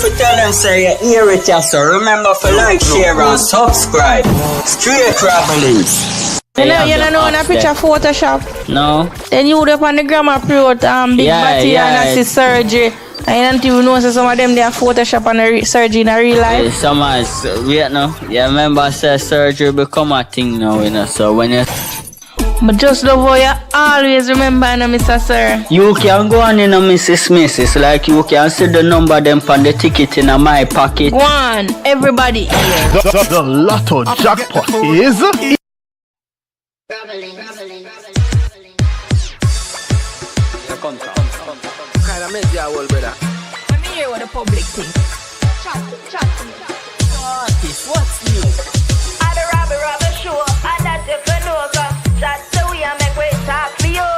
for tell them say you hear it, yeah, so remember for like, share and subscribe. Straight Rabblings. You don't know a picture Photoshop? No. Then you would up on the grammar period, Big Batty and I see surgery. I don't even know so some of them they are Photoshop and surgery in a real life. Some wait now. You remember say surgery become a thing now, you know. So when you but just love how you always remember, Mr. Sir. You can go on in a Mrs. Smith. It's like you can see the number them on the ticket in my pocket. Go on, everybody. The lotto jackpot is... Come. Kind of make you all brother. Let me hear what the public thinks. Chat. What's new? At the RABBLE Show, and that's if you know, that's the way I make way talk for you.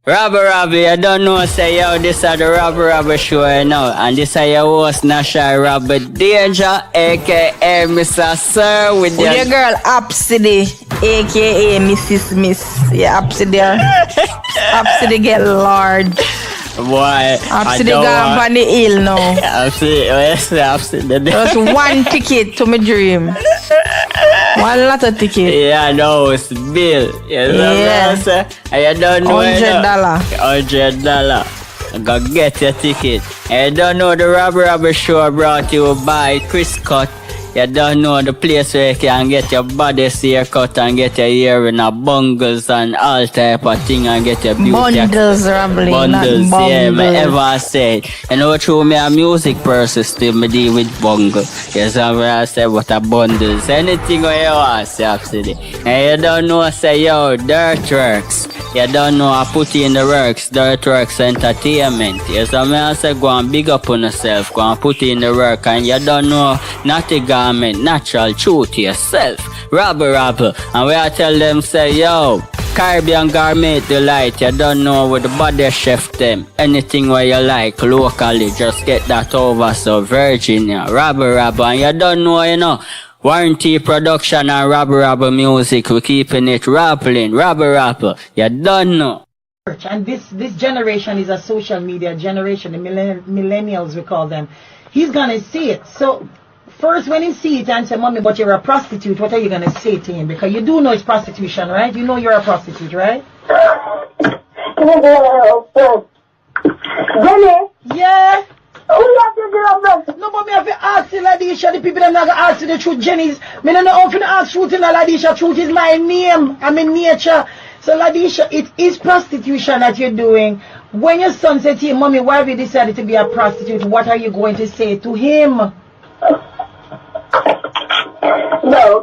Rabble, you don't know, say yo, this is the RABBLE Show, you know, and this is your host, NASH-I Rabble Danger, aka Mr. Sir, with your girl Absidy, aka Mrs. Miss. Yeah, Absidy. Absidy get large. Boy, Absidy gone on the hill now. Absidy. Just one ticket to my dream. One lot of ticket. Yeah, no, it's bill. Yeah. You don't know $100. $100. Go get your ticket. You don't know the RABBLE Show brought you by Chris Cut. You don't know the place where you can get your body haircut and get your hair in a bungles and all type of thing and get your beauty. Bundles, Rabble. Bundles, yeah, me ever said. You know, through me a music person still me deal with bundles. Yes, I say what a bundles. Anything where you want, say absolutely. And you don't know, say yo, Dirt Works. You don't know, I put you in the works, Dirt Works Entertainment. Yes, I say go and big up on yourself, go and put you in the work, and you don't know, not a garment, natural, true to yourself. Rabble. And we I tell them, say yo, Caribbean Garment Delight, you don't know with the body chef them. Anything where you like locally, just get that over, so Virginia, Rabble, and you don't know, you know. Warranty Production and Rabble Music, we keeping it rappling, Rabble. You don't know. And this generation is a social media generation, the millennials we call them. He's gonna see it. So first when he see it and say, Mommy, but you're a prostitute, what are you gonna say to him? Because you do know it's prostitution, right? You know you're a prostitute, right? Yeah. No, but me have to ask you, Ladisha, the people that not gonna ask you the truth, Jenny's. Me don't know how to ask truth in Ladisha. Truth is my name, I'm in nature. So Ladisha, it is prostitution that you're doing. When your son said to you, Mommy, why have you decided to be a prostitute? What are you going to say to him? No,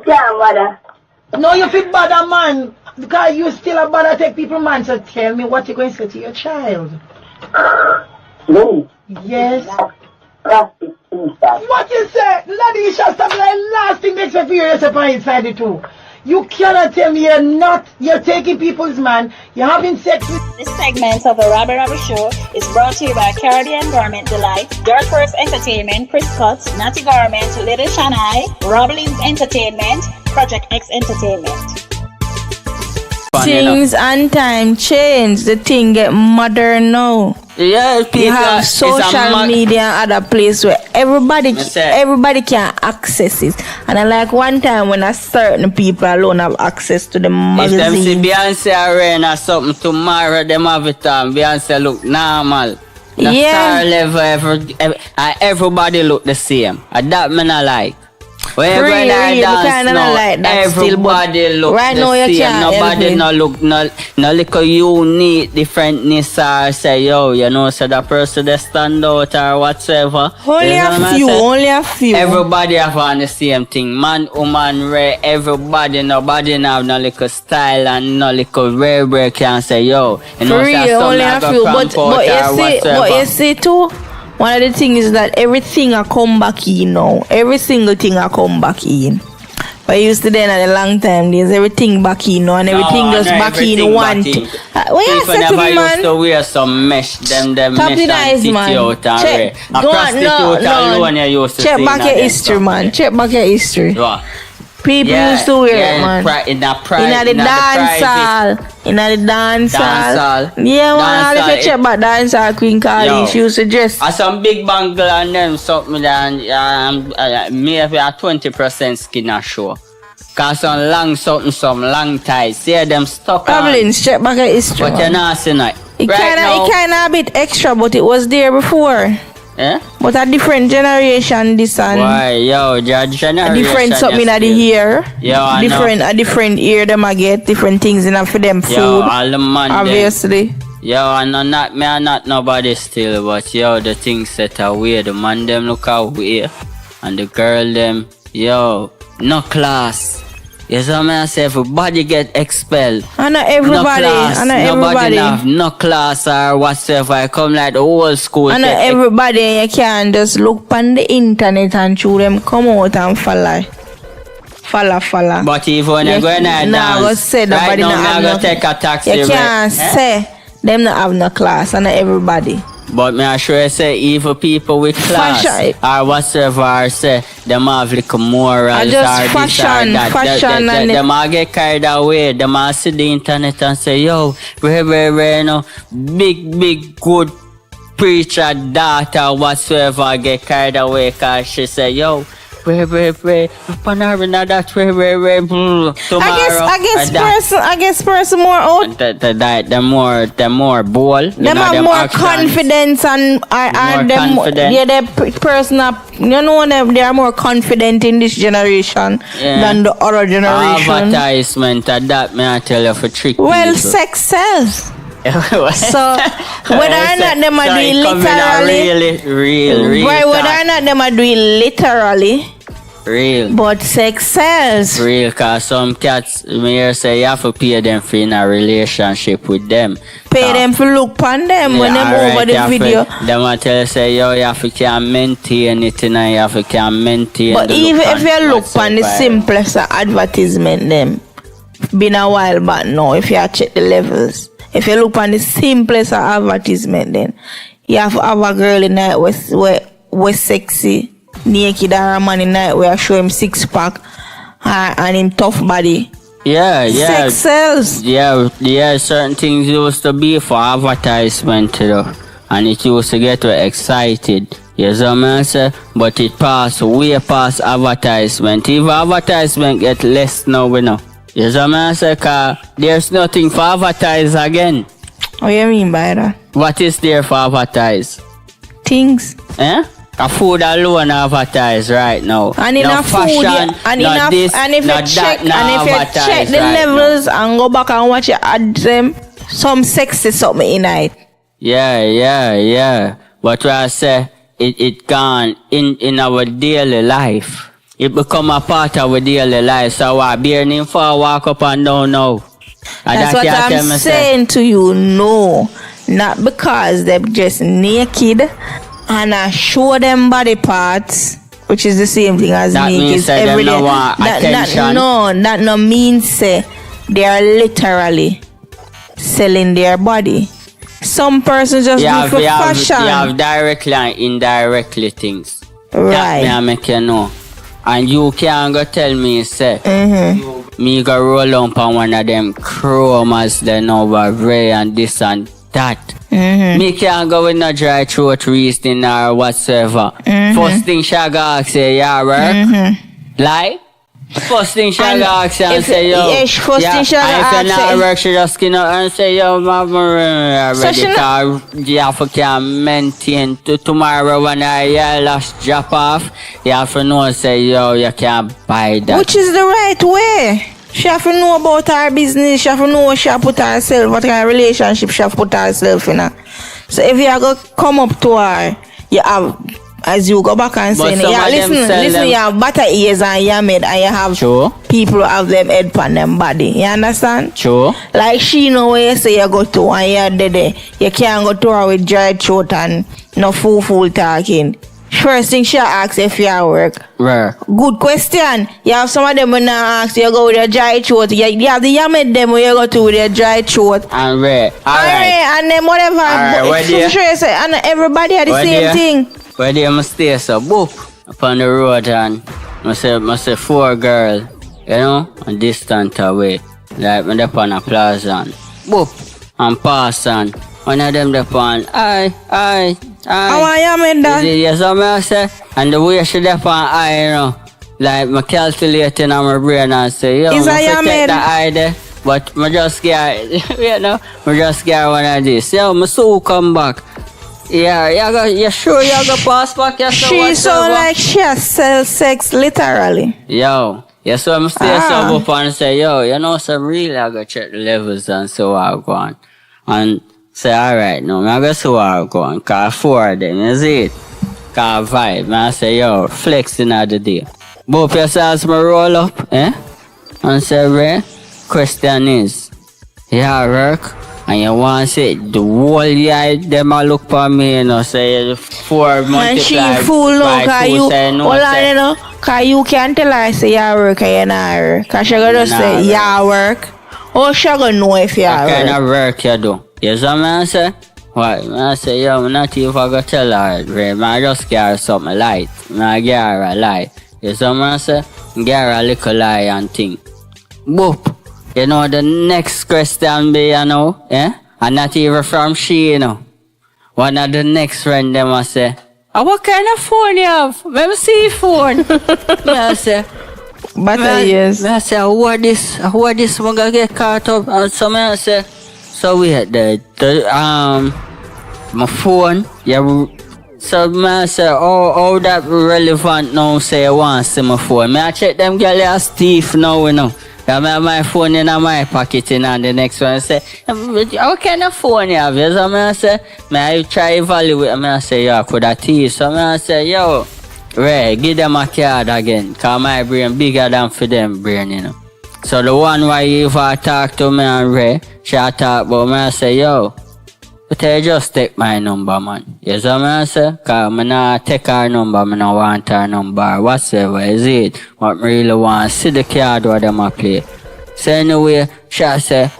can't bother. No, you feel bother, man. Because you still a bother take people, man. So tell me what you're going to say to your child. No. Yes. Prostitution. What you say? Ladisha, stop like last thing makes me feel yourself inside it too. You cannot tell me you're taking people's man, you're having sex with... This segment of the RABBLE Show is brought to you by Caribbean Garment Delight, Dirtworks Entertainment, Chris Cuts, Natty Garment, Little Shenseea, Rabblings Entertainment, Project X Entertainment. Things and time change. The thing get modern now. Yeah, people, you have social media and other place where everybody can access it. And I like one time when a certain people alone have access to the magazine. If them see Beyonce Arena or something tomorrow, them have it on. Beyonce look normal. The star level, everybody look the same. And that me not like. When you dance now, like everybody look right the now same. Nobody no look no little unique differentness or say yo, you know, so that person that stand out or whatsoever. Only a few. Everybody have on the same thing. Man, woman, rare, everybody, nobody have no little style and no little rare can say yo. You know, only a few. But you see too. One of the things is that everything I come back in now. Every single thing I come back in. But I used to then at a long time, there's everything back in now and everything just back in one thing. What you say to me, man? Used to wear some mesh, them Top mesh the eyes, man. Check back your history, man. Check back your history. What? People used to wear it, man. In the dance hall. In the dance hall. Yeah, man. If you check about dance hall, Queen Carly, she used to dress. Some big bangle and them something that maybe a 20% skin show. Cause some long something, some long ties. See them stuck Probably check back at history. But you're not seeing it. It kinda a bit extra, but it was there before. Yeah? But a different generation, this and why, yo, generation. A different something in the year. Yo, a different year them I get different things in for them food. Yo, all the man obviously. Them. Yo, I'm not nobody still, but yo, the things set away. The man them look away. And the girl them, yo, no class. Yes, I say everybody get expelled. And not everybody. Nobody have no class or whatsoever. I come like the old school. And not everybody you can just look on the internet and through them come out and follow. But even when you go in there dance, right now I'm going to take a taxi. You can't say them not have no class and not everybody. But me I sure say even people with class or whatsoever or say them have like morals or just fashion and them all get carried away. Them all see the internet and say, yo, you know, big good preacher daughter whatsoever get carried away cause she say, yo, pray. Tomorrow. I guess person more out. The more bold. Them have more confidence and them confident. Yeah, the person you know them they are more confident in this generation than the other generation. Advertisement that may I tell you for trick. Well, sex sells. So whether or not them are doing literally real whether or not them are doing literally real, but sex sells real, cause some cats me say you have to pay them for in a relationship with them, pay them for look on them when them over the video. Them I tell you say yo you have to can maintain it and you have to can maintain. But even if you look on the simplest advertisement them been a while back now, if you check the levels. If you look on the simplest advertisement, then you have to have a girl in night where sexy, naked, or a man in night where show him six pack and him tough body. Yeah. Sex sells. Yeah. Certain things used to be for advertisement, and it used to get you excited. Yes, I say, but it passed way past advertisement. Even advertisement get less now, we know. Yes, I say, cause there's nothing for advertise again. What do you mean by that? What is there for advertise? Things. A food alone advertise right now. And in a fashion, food, and if you check the levels and go back and watch it, add them some sexy something in it. Yeah. But what I say, it gone in our daily life. It become a part of our daily life. So I bearing for walk up and down now. That's what I'm saying to you. No, not because they're just naked and I show them body parts, which is the same thing as that naked means every day. That no means say they are literally selling their body. Some persons just do for fashion. You have directly and indirectly things. Right. That make you know. And you can't go tell me, say, me go roll up on one of them chromas then over Ray and this and that. Me can't go with no dry throat reasoning or whatsoever. First thing she go ask say, yeah, work? Like? First thing she go ask you and say, yo, if you not work, she just skin up and say, yo, mama, ready, cause you have to can maintain to tomorrow when your last drop off, you have to know, say, yo, you can't buy that. Which is the right way. She have to know about her business, she have to know what she have put herself, what kind of relationship she have put herself in. So if you are going to come up to her, you have... As you go back and say, listen, you have butter ears and you made and you have people who have them head on them body. You understand? Sure. Like she know where you say you go to and you're there. You can't go to her with dry throat and no full talking. First thing she asks if you are work. Where? Good question. You have some of them when I ask you go with your dry throat. You have the yammed them where you go to with your dry throat. And where? Alright. And then whatever. Alright, and everybody are the same thing. Where they must stay so boop upon the road and must say 4 girl you know, a distant away. Like me up on a plaza and boop, and pass and one of them up on I. How are you, man, that? Yes, I say, and the way she up on I, you know, like me calculating on my brain and say, yo, Is I that take the eye there, but me just get, you know, me just get one of this. Yo, me so come back. Yeah, you sure you go pass back? She sound like she has sell sex literally. Yo, yeah, so I'm still up and say, yo, you know, some really I go check the levels and so I go on. And say, alright, no, I go so I go on, cause 4 of them, you see it? Cause vibe, man, I say, yo, flexing out the day. Both yourselves me roll up, eh? And say, Ray, question is, you work? And you want to say the whole year them a look for me, you know, say 4 multiplied and she fool no, by 2, say no, you know, cause you can't tell her say you work or you not work. Cause she gonna just say you work. Or she gonna know if you work. What kind of work you do? You see what I say? Why? I say, yo, I'm not even gonna tell her, Ray. I just give her something light. I give her a lie. You see what I say? Give her a little lie and thing. Boop. You know, the next question be, you know, eh? And not even from she, you know. One of the next friend, them will say, what kind of phone you have? Let me see your phone. I say, but yes. I say, what this, I'm gonna get caught up. And so I say, so wait, my phone, yeah. So I say, oh, that relevant now, say I want to see my phone. I check them girl as thief now, you know. I have my phone in my pocket and the next one I say, how kind of phone you have? So I say, I try evaluate. I say, yo, could I teach? So I say, yo, Ray, give them a card again. Cause my brain bigger than for them brain, you know. So the one why you even talk to me and Ray, she talk about me, I say, yo, but I just take my number, man. You see what I say? Cause I not take her number, I don't want her number, whatsoever, is it? What I really want, see the card what them a play. So anyway, she say,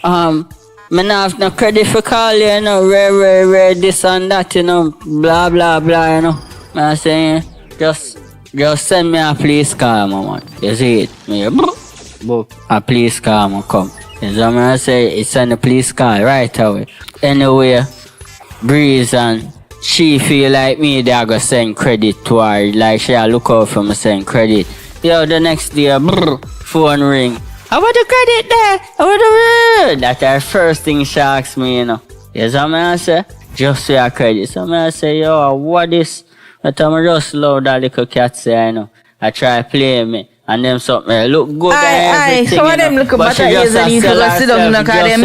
I not have no credit for call you, you know, rare, this and that, you know, blah, blah, blah, you know. I say, just send me a police car, man. You see it? Me, a police car, man, come. You see what I say? It's on the police car right away. Anyway, Breeze and she feel like me, they are going to send credit to her. Like she look out for me send credit. Yo, the next day, phone ring. I want the credit there. That's her first thing she asks me, you know. You see what I say? Just say a credit. So I say, yo, what is? But I'm just love that little cat say, you know. I try play me. And them something look good and everything. Some of them look better ears and you can sit down because they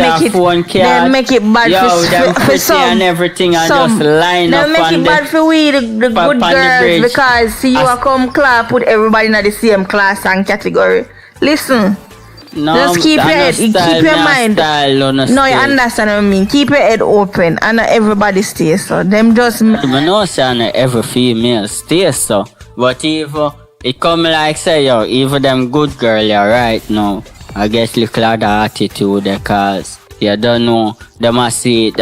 make it bad for some. And everything and just line up. They make it bad for we, the good girls, because see you are come clap with everybody in the same class and category. Listen. No, just keep your head, keep your mind. No, you understand what I mean. Keep your head open and not everybody stay so. Them just. I know saying every female stay so, but even. It come like say, yo, even them good girl, yeah, right now, I guess look like the attitude they cause. You don't know, they must see it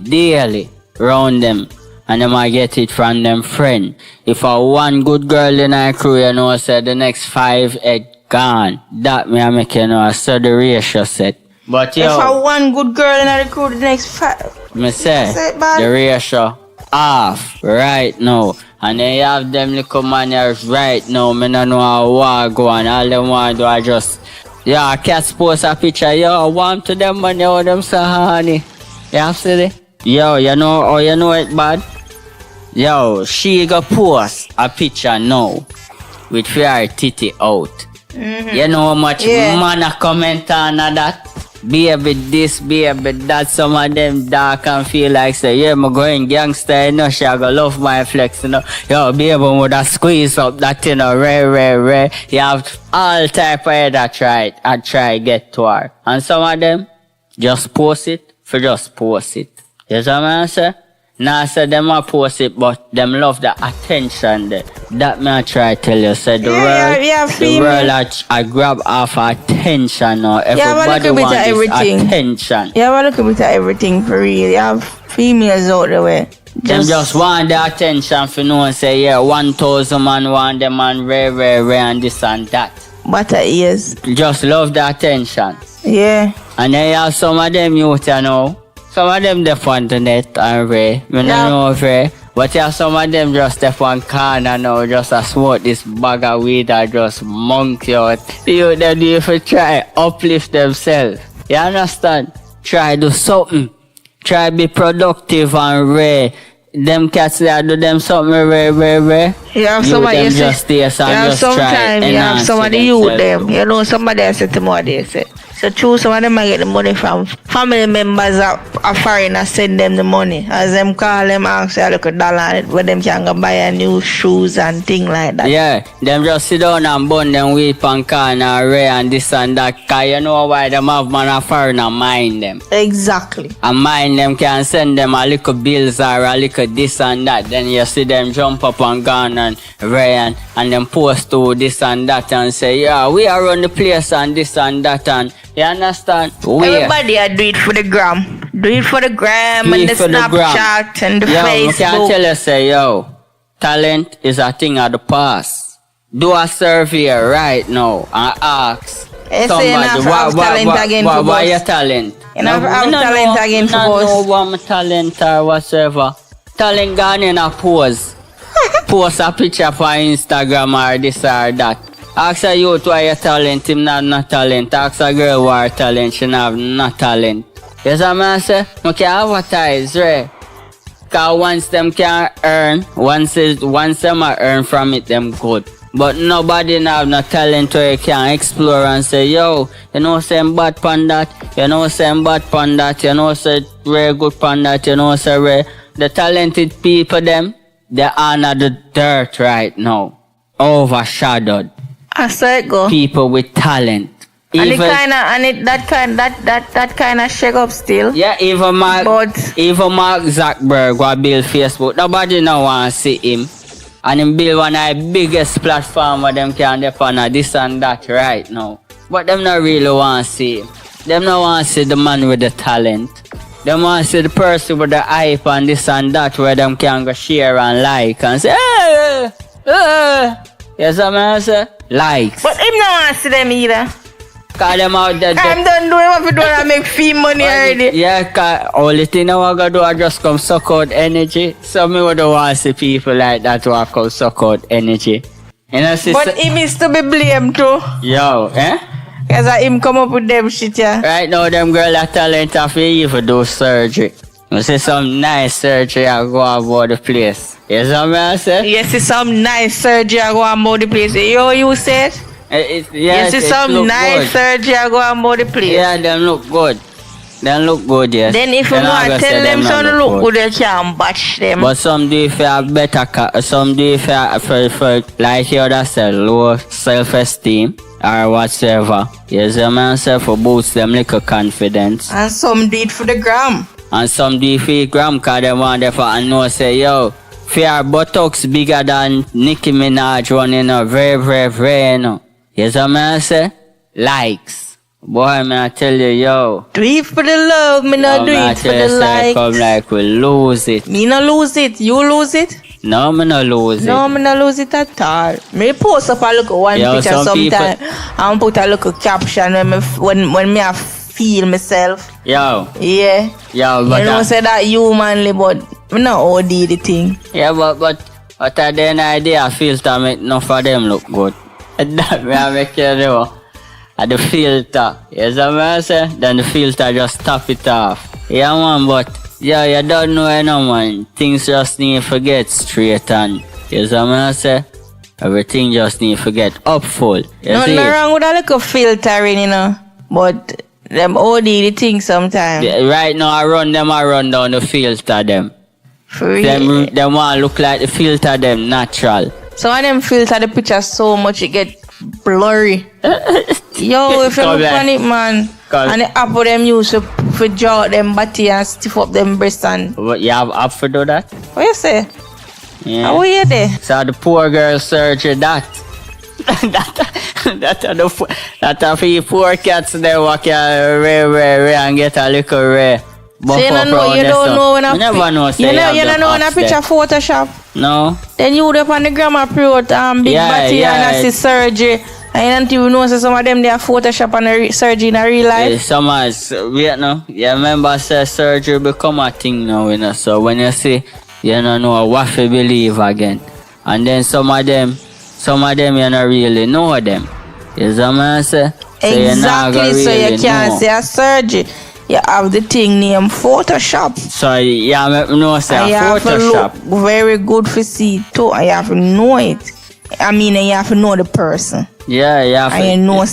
daily round them. And they might get it from them friend. If I one good girl in our crew, you know, say the next 5 head gone. That me I make you know, so the ratio set. But yo, if I one good girl in our crew, the next 5. Me say the ratio off right now. And then you have them little manners right now. Me no know how war go on. All them want do I just, yeah, cats post a picture. Yo, I want to them money how them so honey. You have to see it? Yo, you know it bad? Yo, she go post a picture now with her titty out. Mm-hmm. You know how much man a comment on that? Baby this, baby that. Some of them dark and feel like say, yeah, I'm going gangster, you know, she go love my flex, you know. Yo, baby would have squeeze up that, you know, rare. You have all type of head I try get to her. And some of them just post it for just post it. You see what I say? Now say them a post it, but them love the attention there. That me I try tell you. Say the world I grab off attention now. Everybody wants this attention. You have a little bit of everything for real. You have females out the way. Them just want the attention for no one say, yeah, 1,000 man want them and rare and this and that. Butter ears. Just love the attention. Yeah. And then you have some of them youth, you know. Some of them they on the net and rare. I don't know rare. But you have some of them just step on corner now, just a smoke this bag of weed and just monkey out. You them do if you try uplift themselves. You understand? Try do something. Try be productive and rare. Them cats that do them something rare. You have somebody them just stay and just try. You have somebody you them. You know somebody else said to me they said. So true, some of them I get the money from family members are foreign and send them the money. As them call them ask a little dollar where them can go buy a new shoes and thing like that. Yeah, them just sit down and bun them weed pan corner rare and this and that. Cause you know why them have man a foreign and mind them. Exactly. And mind them can send them a little bills or a little this and that. Then you see them jump up and gone and rare and them post to this and that and say, yeah, we are on the place and this and that and you understand? Everybody do it for the gram. Do it for the gram and the Snapchat and the Facebook. I can tell you say, yo, talent is a thing of the past. Do a survey right now and ask somebody why your talent? You never have talent again for us. No what my talent or whatsoever. Talent gone in a pose. Post a picture for Instagram or this or that. Ask a youth why your talent, him not no talent. Ask a girl why her talent, she not no talent. You see what I say? We can advertise, right? Because once them can earn, once them earn from it, them good. But nobody have no talent where you can explore and say, yo, you know say I'm bad pan that, you know say I'm bad pan that, you know say very good pan that, you know say very. The talented people them, they honor the dirt right now. Overshadowed. I saw it go. People with talent. And that kind of shake up still. Yeah, even Mark Zuckerberg will build Facebook. Nobody now want to see him. And him build one of the biggest platform where them can depend on this and that right now. But them not really want to see him. Them not want to see the man with the talent. Them want to see the person with the hype and this and that where them can go share and like and say, yes, I say, likes. But him not want to see them either. Cause them out there. I'm done doing what we do and make fee money already. Yeah, cause only thing I want to do is just come suck out energy. So me would want to see people like that who come suck out energy. You know, but him is to be blamed too. Yo, Cause him come up with them shit, yeah. Right now, them girls are talent of even do surgery. You see some nice surgery I go about the place. You see what I say? You see some nice surgery I go about the place. Yo, you said? You see some nice surgery I go about the place. Yeah, them look good. Them look good, yes. Then if you want to tell them some look good, they can batch them. But some do if you have better, some do if you have, for like you other say, low self-esteem or whatsoever. Yes, the man say for boost them little confidence. And some do it for the gram. And some do it for the gram because they want them for and know say, yo, fear buttocks bigger than Nicki Minaj one, you know, very, you know. Yes, the man say, likes. Boy, man, I tell you, yo. Do it for the love, me not do it for the likes. Come like we lose it. Me not lose it, you lose it? No, me not lose it. No, me not lose it at all. Me post up a look one picture sometime and put a little caption when me I feel myself. Yo. Yeah. Yo, but you know say that humanly, but me not OD the thing. Yeah, but at the end of the day, I filter make enough of them look good. That me I make you know. At the filter, yes, I say, then the filter just top it off. Yeah, man, but yeah, you don't know, man. Things just need to get straight and yes, I say, everything just need to get up full. Nothing wrong with a little filtering, you know, but them OD the thing sometimes. Yeah, right now, I run down the filter them. For real? Them want to look like the filter them natural. So when them filter the picture so much, it get blurry. Yo, if you look on it, man, and the app for them use for draw them body and stiff up them breast and... What, you have app for do that? What you say? Yeah. How are you there? So the poor girl surgery that are for the poor cats they walk rare and get a little rare. So you don't know when I never know. You don't know when a picture Photoshop. No. Then you would up on the grammar period big body and I see surgery. And you don't even know so some of them they are Photoshop and surgery in a real life. Yeah, some is wait no. You remember say surgery become a thing now, you know. So when you see you don't know what to believe again. And then some of them you don't really know them. You see what I say? So exactly, so you can't say a surgery. You have the thing named Photoshop. So yeah, no say a Photoshop. Very good for see too. And you have to know it. I mean, you have to know the person. Yeah, you have to. And you know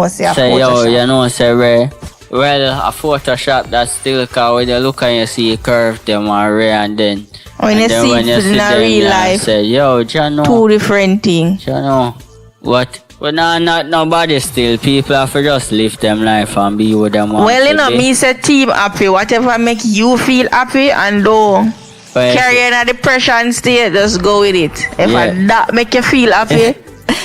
say a Photoshop. Yo, you know say well, a Photoshop that's still cause when you look and you see curve them are rare and then when you see it in a real life, say, yo, you know, two different things. You know what? Well, not nobody still. People have to just live them life and be with them. Well, you know, me say team happy. Whatever make you feel happy and don't carry in a depression state, just go with it. If that make you feel happy,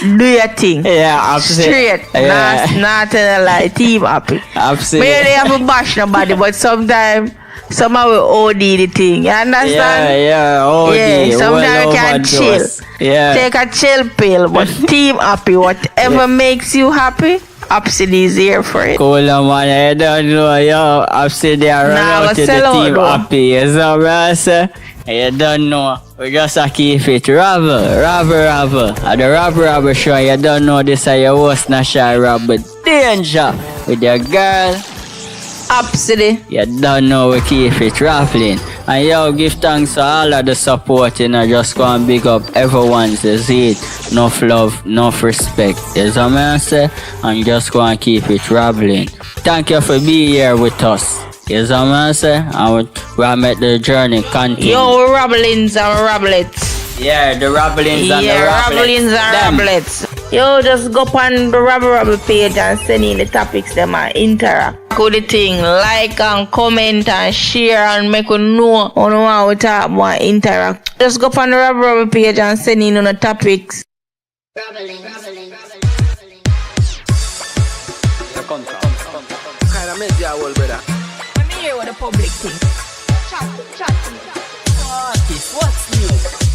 do your thing. Yeah, absolutely. Straight. Not a lie. Team happy. Absolutely. Maybe they have to bash nobody, but sometimes somehow we OD the thing. You understand? Yeah, OD. Yeah, sometimes we can chill. Yeah. Take a chill pill, but team happy. Whatever makes you happy, Absidy is here for it. Cool, man. I don't know, yo. Absidy, I run out to the team happy. You know what I say? You don't know. We just keep it. Rabble. And the Rabble Show, you don't know this is your host, NASH-I-I Rabble. Danger with your girl. Absidy. You don't know we keep it raffling. And yo, give thanks to all of the support, you know, just go and big up everyone to see it. Enough love, enough respect. You know what I say? And just go and keep it rabbling. Thank you for being here with us. You know what I say? And we'll make the journey continue. Yo, rabblings and rabblets. Yeah, the rabblings and the rabblets. Rabblets. Yo, just go on the Rabble page and send in the topics them and interact. Go the thing, like and comment and share and make you know how we talk about interact. Just go on the Rabble page and send in on the topics. Rabbling. Come. Kind of miss your old brother. I'm here with the public thing. Chat. What's new?